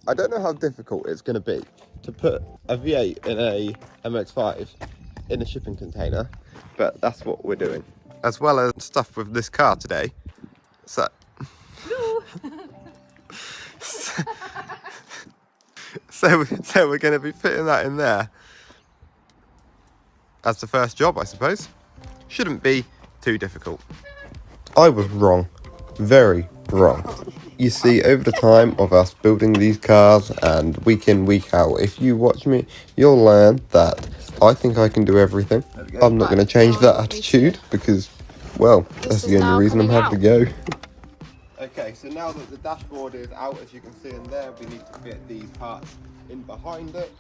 I don't know how difficult it's going to be to put a V8 in a MX5 in a shipping container, but that's what we're doing. As well as stuff with this car today. So, so we're going to be fitting that in there as the first job, I suppose. Shouldn't be too difficult. I was wrong. Very wrong. You see, over the time of us building these cars and week in, week out, if you watch me, you'll learn that I think I can do everything. I'm not going to change that attitude because, well, that's the only reason I'm having to go. Okay, so now that the dashboard is out, as you can see in there, we need to fit these parts in behind it.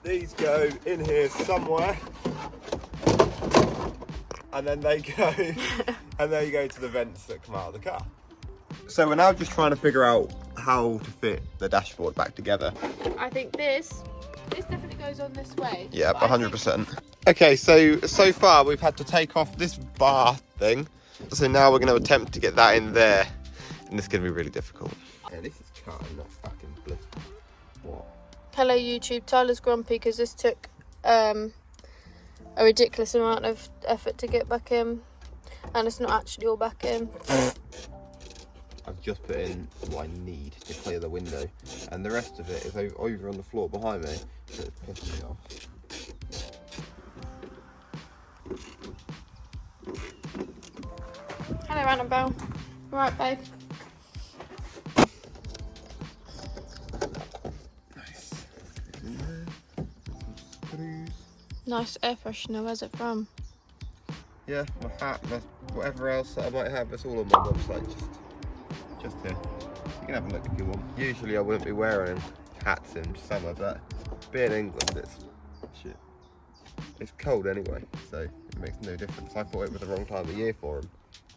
These go in here somewhere. And then they go, and there you go to the vents that come out of the car. So we're now just trying to figure out how to fit the dashboard back together. I think this definitely goes on this way. Yeah, 100%. Okay, so far we've had to take off this bar thing. So now we're going to attempt to get that in there. And this is going to be really difficult. Yeah, this is charting, not fucking blood. What? Hello YouTube, Tyler's grumpy because this took a ridiculous amount of effort to get back in. And it's not actually all back in. I've just put in what I need to clear the window, and the rest of it is over on the floor behind me, so it's pissing me off. Hello Annabelle. Right babe. Nice. In there. Some screws. Nice air freshener, where's it from? Yeah, my hat, whatever else that I might have, it's all on my website, just here. You can have a look if you want. Usually I wouldn't be wearing hats in summer, but being in England, it's cold anyway, so it makes no difference. I thought it was the wrong time of year for them.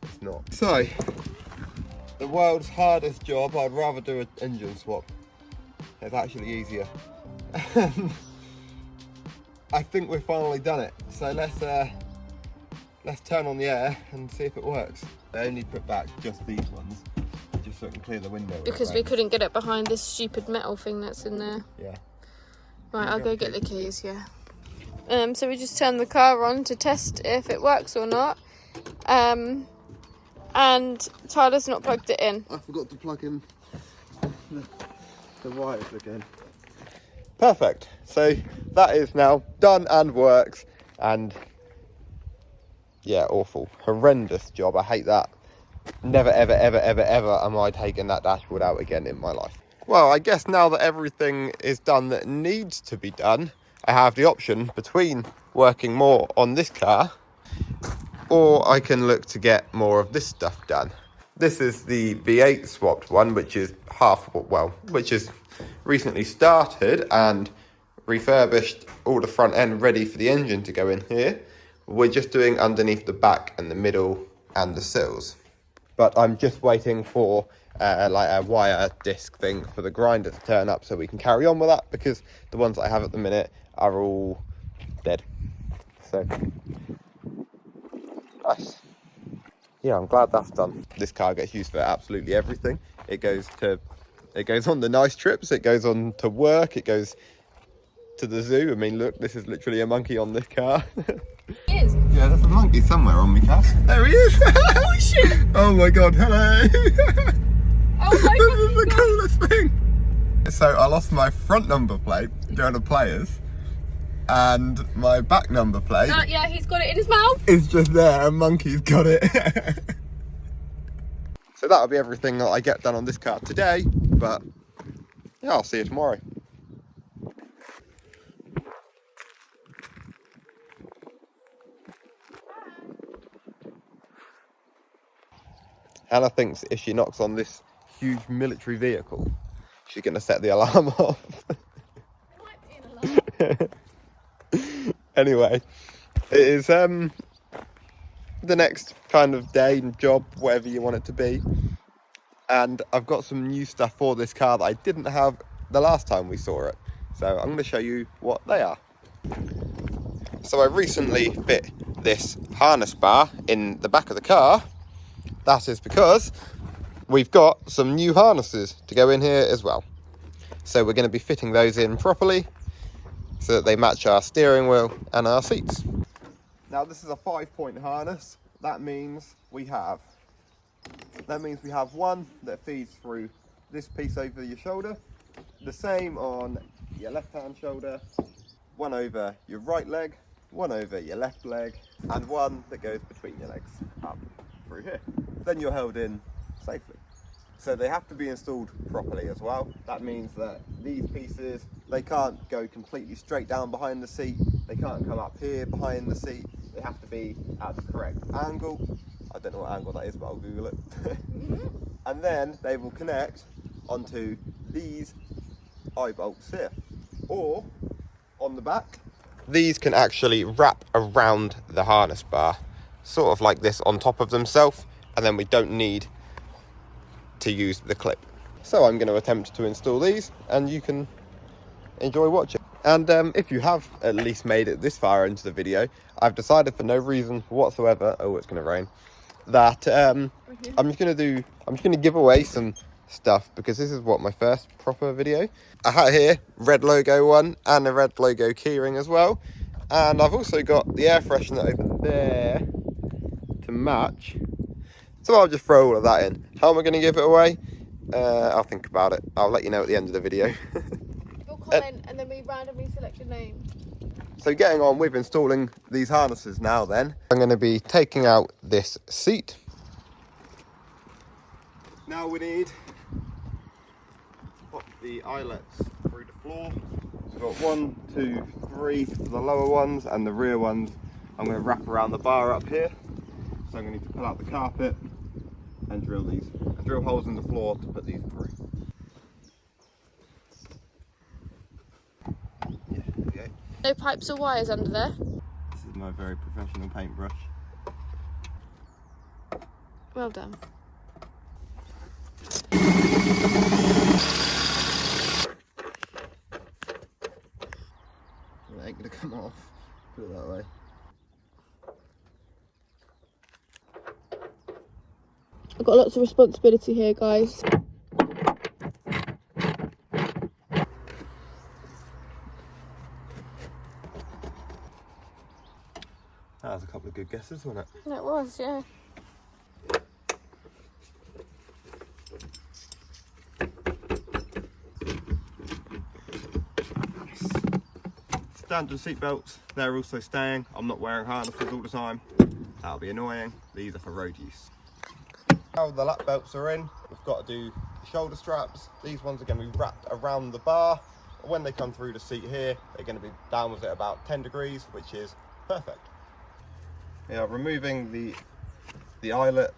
It's not. So, the world's hardest job, I'd rather do an engine swap. It's actually easier. I think we've finally done it. So let's turn on the air and see if it works. I only put back just these ones, just so I can clear the window. Because we couldn't get it behind this stupid metal thing that's in there. Yeah. Right, I'll go get the keys, yeah. So we just turned the car on to test if it works or not. And Tyler's not plugged it in. I forgot to plug in the wires again. Perfect. So that is now done and works. And yeah, awful. Horrendous job. I hate that. Never, ever, ever, ever, ever am I taking that dashboard out again in my life. Well, I guess now that everything is done that needs to be done, I have the option between working more on this car, or I can look to get more of this stuff done. This is the V8 swapped one, which is which is recently started and refurbished all the front end ready for the engine to go in here. We're just doing underneath the back and the middle and the sills. But I'm just waiting for like a wire disc thing for the grinder to turn up so we can carry on with that, because the ones I have at the minute are all dead. So, nice. Yeah, I'm glad that's done. This car gets used for absolutely everything. It goes on the nice trips, it goes on to work, it goes to the zoo. I mean, look, this is literally a monkey on this car. He is. Yeah, there's a monkey somewhere on me, Cass. There he is! Oh shit! Oh my god, hello! Oh my This is the god! coolest thing! So I lost my front number plate going to Players, and my back number plate Yeah, he's got it in his mouth. is just there, and Monkey's got it. So that'll be everything that I get done on this car today, but yeah, I'll see you tomorrow. Hannah thinks if she knocks on this huge military vehicle, she's going to set the alarm off. Anyway, it is the next kind of day and job, whatever you want it to be. And I've got some new stuff for this car that I didn't have the last time we saw it. So I'm going to show you what they are. So I recently fit this harness bar in the back of the car. That is because we've got some new harnesses to go in here as well. So we're going to be fitting those in properly so that they match our steering wheel and our seats. Now this is a 5-point harness. That means we have one that feeds through this piece over your shoulder, the same on your left hand shoulder, one over your right leg, one over your left leg, and one that goes between your legs up through here. Then you're held in safely. So they have to be installed properly as well. That means that these pieces, they can't go completely straight down behind the seat. They can't come up here behind the seat. They have to be at the correct angle. I don't know what angle that is, but I'll Google it. And then they will connect onto these eye bolts here. Or on the back, these can actually wrap around the harness bar, sort of like this on top of themselves, and then we don't need to use the clip. So I'm going to attempt to install these and you can enjoy watching. And if you have at least made it this far into the video, I've decided for no reason whatsoever, oh it's going to rain, that I'm just going to give away some stuff, because this is what my first proper video. I have here red logo one and a red logo keyring as well, and I've also got the air freshener over there to match. So I'll just throw all of that in. How am I going to give it away? I'll think about it. I'll let you know at the end of the video. You'll comment and then we randomly select your name. So getting on with installing these harnesses now then. I'm going to be taking out this seat. Now we need to pop the eyelets through the floor. We've got 1, 2, 3 for the lower ones, and the rear ones I'm going to wrap around the bar up here. So I'm going to need to pull out the carpet and drill holes in the floor to put these through. Yeah, there we go. No pipes or wires under there? This is my very professional paintbrush. Well done. It ain't gonna come off, put it that way. I've got lots of responsibility here, guys. That was a couple of good guesses, wasn't it? It was, yeah. Standard seat belts, they're also staying. I'm not wearing harnesses all the time. That'll be annoying. These are for road use. Now the lap belts are in, we've got to do the shoulder straps. These ones are going to be wrapped around the bar. When they come through the seat here, they're going to be downwards at about 10 degrees, which is perfect. We are removing the eyelet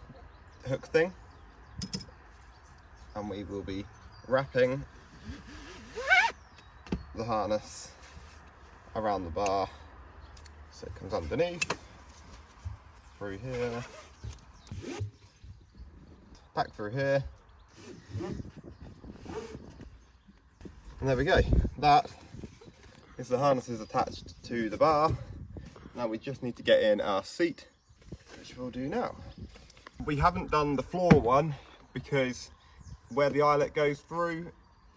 hook thing, and we will be wrapping the harness around the bar so it comes underneath, through here, back through here, and there we go. That is the harnesses attached to the bar. Now we just need to get in our seat, which we'll do now. We haven't done the floor one because where the eyelet goes through,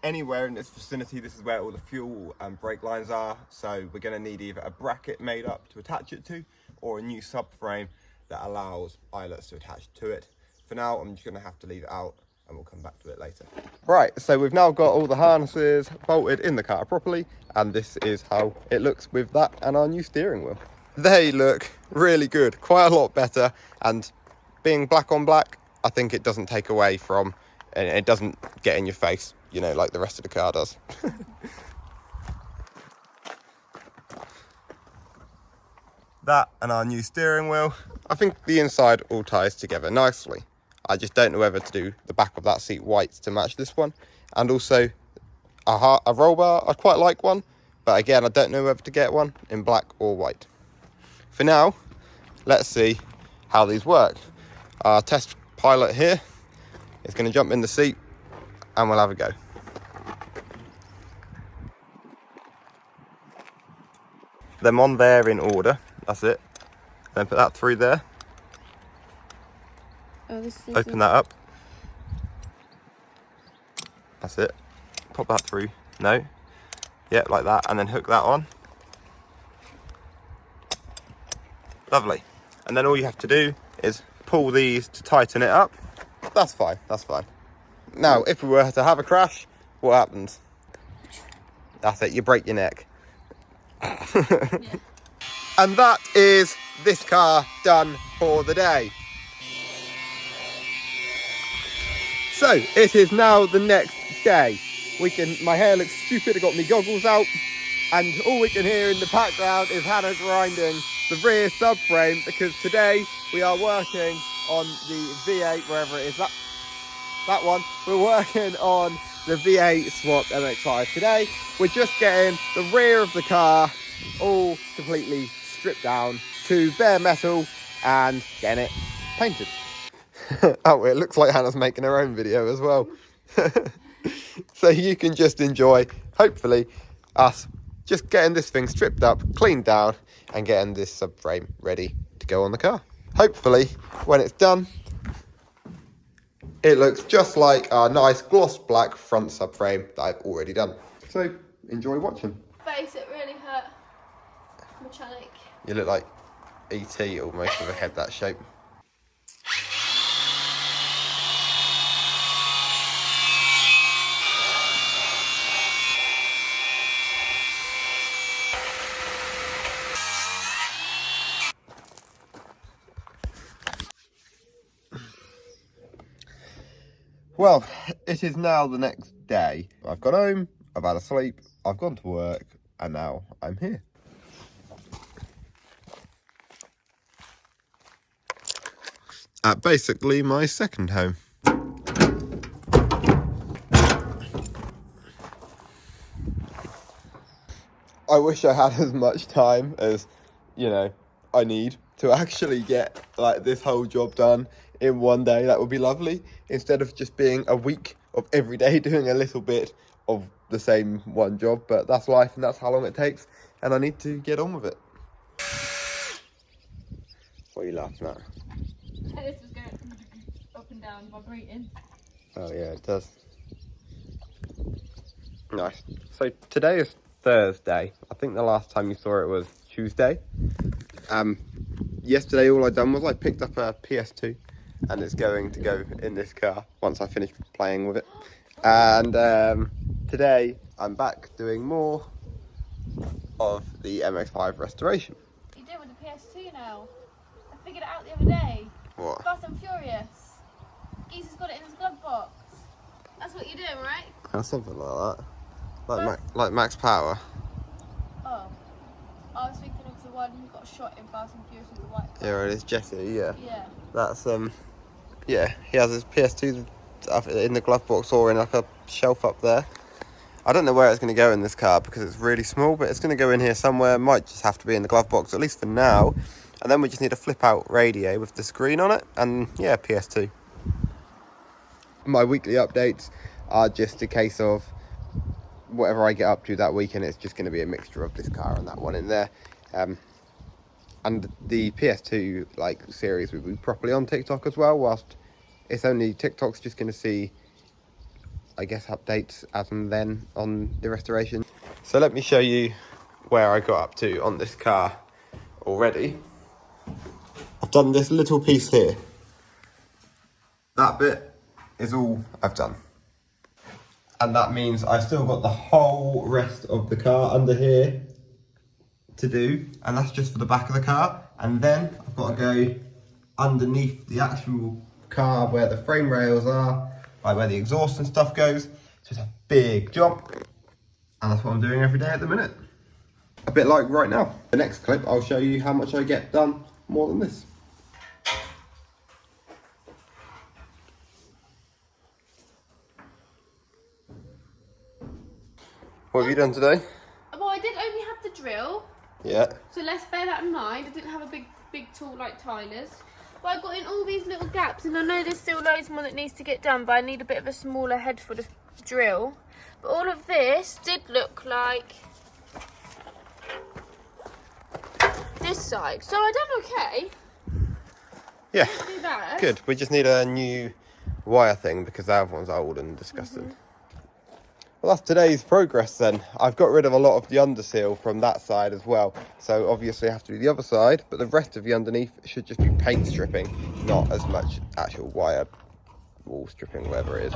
anywhere in this vicinity, this is where all the fuel and brake lines are. So we're going to need either a bracket made up to attach it to, or a new subframe that allows eyelets to attach to it. For now, I'm just going to have to leave it out and we'll come back to it later. Right, so we've now got all the harnesses bolted in the car properly, and this is how it looks with that and our new steering wheel. They look really good, quite a lot better, and being black on black, I think it doesn't take away from, and it doesn't get in your face, you know, like the rest of the car does. That and our new steering wheel, I think the inside all ties together nicely. I just don't know whether to do the back of that seat white to match this one, and also a roll bar. I'd quite like one, but again, I don't know whether to get one in black or white. For now, let's see how these work. Our test pilot here is going to jump in the seat and we'll have a go. Them on there in order, that's it. Then put that through there. Oh, this Open that up. That's it. Pop that through. No. Yep, like that. And then hook that on. Lovely. And then all you have to do is pull these to tighten it up. That's fine. That's fine. Now, if we were to have a crash, what happens? That's it. You break your neck. Yeah. And that is this car done for the day. So it is now the next day. My hair looks stupid, I got my goggles out, and all we can hear in the background is Hannah grinding the rear subframe, because today we are working on the V8, wherever it is, that one. We're working on the V8 swapped MX5 today. We're just getting the rear of the car all completely stripped down to bare metal and getting it painted. Oh, it looks like Hannah's making her own video as well. So you can just enjoy, hopefully, us just getting this thing stripped up, cleaned down, and getting this subframe ready to go on the car. Hopefully, when it's done, it looks just like our nice gloss black front subframe that I've already done. So enjoy watching. Face, it really hurt. Mechanic. You look like E.T. almost with a head that shape. Well, it is now the next day. I've gone home, I've had a sleep, I've gone to work, and now I'm here. At basically my second home. I wish I had as much time as, I need to actually get like this whole job done in one day. That would be lovely, instead of just being a week of every day doing a little bit of the same one job. But that's life, and that's how long it takes, and I need to get on with it. What are you laughing at? This was going up and down, vibrating. Oh yeah, it does. Nice. So today is Thursday. I think the last time you saw it was Tuesday. Yesterday all I done was I picked up a PS2, and it's going to go in this car once I finish playing with it. And today I'm back doing more of the MX5 restoration. What you doing with the PS2 now? I figured it out the other day. What? Fast and Furious. Geezer's got it in his glove box. That's what you're doing, right? Something like that. Like Max Power. Oh. I was thinking of the one who got shot in Fast and Furious with the white car. Yeah, it is Jesse, yeah. Yeah. That's, yeah, he has his PS2 in the glove box or in like a shelf up there. I don't know where it's going to go in this car because it's really small, but it's going to go in here somewhere. Might just have to be in the glove box, at least for now. And then we just need a flip out radio with the screen on it, and yeah, PS2. My weekly updates are just a case of whatever I get up to that week, and it's just going to be a mixture of this car and that one in there. And the PS2 series will be properly on TikTok as well, whilst it's only TikTok's just going to see, I guess, updates as and then on the restoration. So let me show you where I got up to on this car already. I've done this little piece here. That bit is all I've done. And that means I've still got the whole rest of the car under here to do. And that's just for the back of the car. And then I've got to go underneath the actual car where the frame rails are, like where the exhaust and stuff goes. So it's a big job. And that's what I'm doing every day at the minute. A bit like right now. The next clip, I'll show you how much I get done more than this. What have you done today? Well, I did only have the drill. Yeah. So let's bear that in mind. I didn't have a big tool like Tyler's. But I got in all these little gaps, and I know there's still loads more that needs to get done, but I need a bit of a smaller head for the drill. But all of this did look like this side. So I done okay. Yeah. Not too bad. Good. We just need a new wire thing because the other one's old and disgusting. Well, that's today's progress then. I've got rid of a lot of the underseal from that side as well. So obviously I have to do the other side, but the rest of the underneath should just be paint stripping, not as much actual wire wall stripping, whatever it is.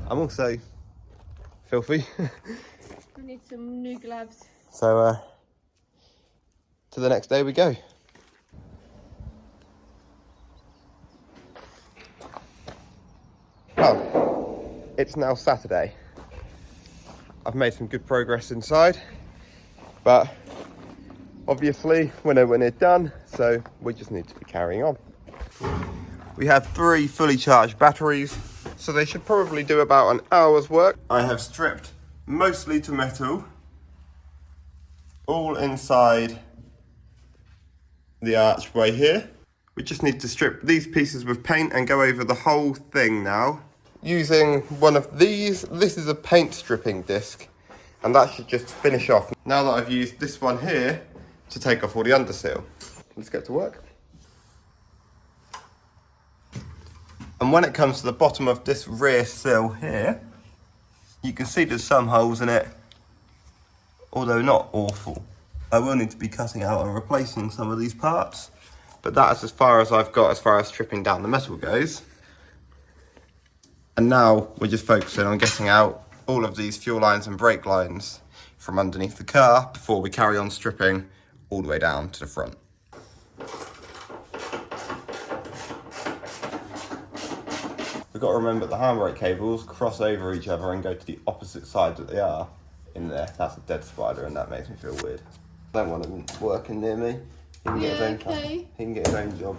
I'm also filthy. I need some new gloves. So to the next day we go. Well, it's now Saturday. I've made some good progress inside, but obviously we're nowhere near done, so we just need to be carrying on. We have 3 fully charged batteries, so they should probably do about an hour's work. I have stripped mostly to metal, all inside the archway here. We just need to strip these pieces with paint and go over the whole thing now. Using one of these, this is a paint stripping disc, and that should just finish off. Now that I've used this one here to take off all the underseal, let's get to work. And when it comes to the bottom of this rear sill here, you can see there's some holes in it, although not awful. I will need to be cutting out and replacing some of these parts, but that's as far as I've got as far as stripping down the metal goes. And now we're just focusing on getting out all of these fuel lines and brake lines from underneath the car before we carry on stripping all the way down to the front. We've got to remember the handbrake cables cross over each other and go to the opposite side that they are in there. That's a dead spider and that makes me feel weird. I don't want him working near me. He can get his own time. He can get his own job.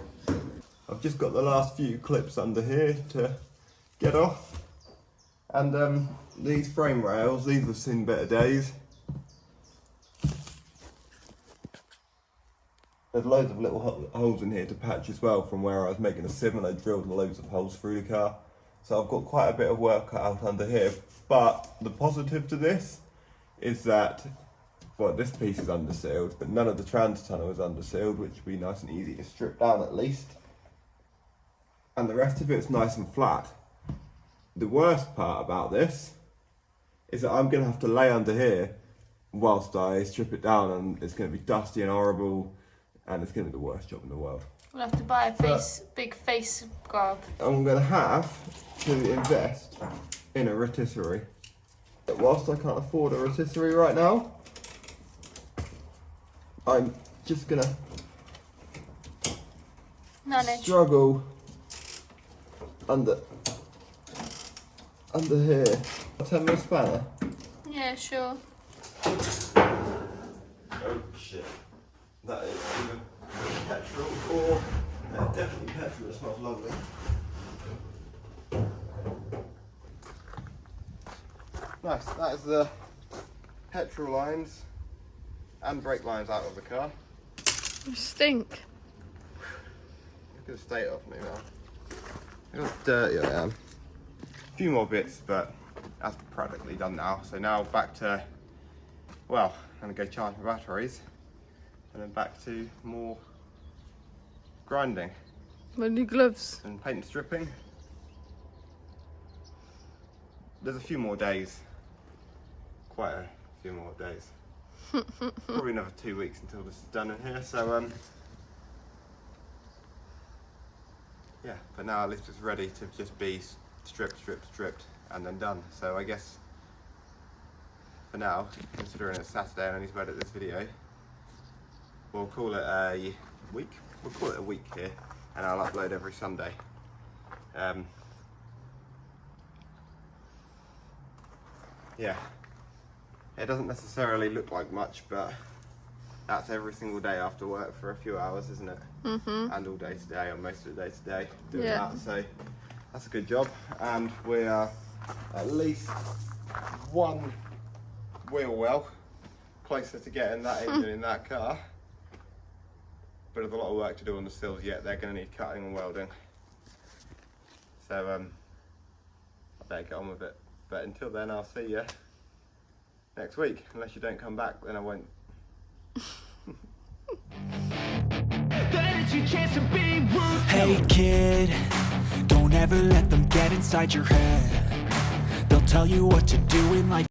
I've just got the last few clips under here to get off, and these frame rails, these have seen better days. There's loads of little holes in here to patch as well from where I was making a sieve and I drilled loads of holes through the car. So I've got quite a bit of work cut out under here, but the positive to this is that, well, this piece is undersealed, but none of the trans tunnel is undersealed, which will be nice and easy to strip down at least. And the rest of it's nice and flat. The worst part about this is that I'm going to have to lay under here whilst I strip it down, and it's going to be dusty and horrible, and it's going to be the worst job in the world. We'll have to buy a big face guard. I'm going to have to invest in a rotisserie. But whilst I can't afford a rotisserie right now, I'm just going to struggle under here. 10mm spanner? Yeah, sure. Oh shit. That is either petrol or definitely petrol. It smells lovely. Nice. That is the petrol lines and brake lines out of the car. You stink. Look at the state of me now. Look how dirty I am. A few more bits, but that's practically done now. So now back to, well, I'm gonna go charge my batteries, and then back to more grinding. My new gloves. And paint and stripping. There's a few more days. Quite a few more days. Probably another 2 weeks until this is done in here. So yeah, but now at least it's ready to just be stripped, and then done. So I guess for now, considering it's Saturday and I need to edit this video, we'll call it a week. We'll call it a week here, and I'll upload every Sunday. Yeah, it doesn't necessarily look like much, but that's every single day after work for a few hours, isn't it? Mm-hmm. And all day today, or most of the day today, doing that. So that's a good job, and we are at least one wheel well closer to getting that engine in that car. But there's a lot of work to do on the sills yet. They're going to need cutting and welding. So I better get on with it. But until then, I'll see you next week. Unless you don't come back, then I won't. Hey kid, don't ever let them get inside your head. They'll tell you what to do in life.